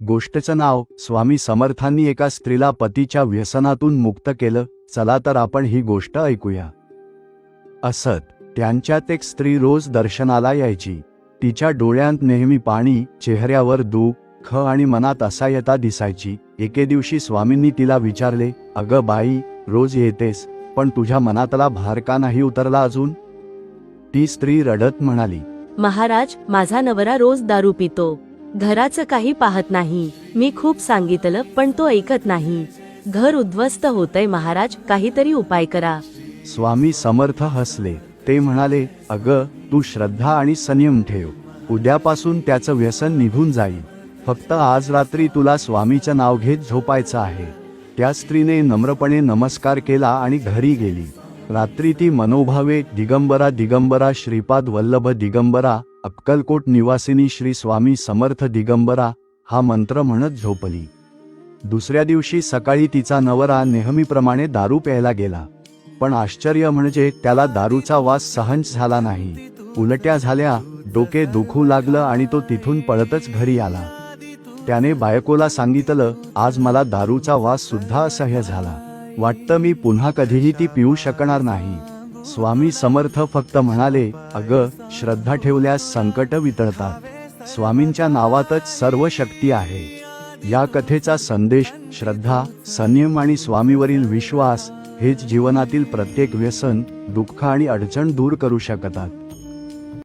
गोष्टचं नाव स्वामी समर्थांनी एका स्त्रीला पतीच्या व्यसनातून मुक्त केलं. चला तर आपण ही गोष्ट ऐकूया. असत त्यांच्यात एक स्त्री रोज दर्शनाला यायची. तिच्या डोळ्यांत नेहमी पाणी, चेहऱ्यावर दुःख आणि मनात असहाय्यता दिसायची. एके दिवशी स्वामींनी तिला विचारले, अगं बाई, रोज येतेस, पण तुझ्या मनातला भार का नाही उतरला अजून? ती स्त्री रडत म्हणाली, महाराज, माझा नवरा रोज दारू पितो. घराचं काही पाहत नाही. मी खूप सांगितलं पण तो ऐकत नाही. घर उद्ध्वस्त होतंय महाराज, काहीतरी उपाय करा. स्वामी समर्थ हसले. ते म्हणाले, अगं, तू श्रद्धा आणि संयम ठेव. उद्यापासून त्याचं व्यसन निघून जाईल. फक्त आज रात्री तुला स्वामीचं नाव घेत झोपायचं आहे. त्या स्त्रीने नम्रपणे नमस्कार केला आणि घरी गेली. रात्री ती मनोभावे दिगंबरा दिगंबरा श्रीपाद वल्लभ दिगंबरा अक्कलकोट निवासिनी श्री स्वामी समर्थ दिगंबरा हा मंत्र म्हणत झोपली. दुसऱ्या दिवशी सकाळी तिचा नवरा नेहमीप्रमाणे दारू प्यायला गेला. पण आश्चर्य म्हणजे त्याला दारूचा वास सहन झाला नाही. उलट्या झाल्या, डोके दुखू लागलं आणि तो तिथून पळतच घरी आला. त्याने बायकोला सांगितलं, आज मला दारूचा वास सुद्धा असह्य झाला. वाटतं मी पुन्हा कधीही ती पिऊ शकणार नाही. स्वामी समर्थ फक्त म्हणाले, अगं, श्रद्धा ठेवल्यास संकट वितळतात. स्वामींच्या नावातच सर्व शक्ती आहे. या कथेचा संदेश श्रद्धा, संयम आणि स्वामीवरील विश्वास हेच जीवनातील प्रत्येक व्यसन, दुःख आणि अडचण दूर करू शकतात.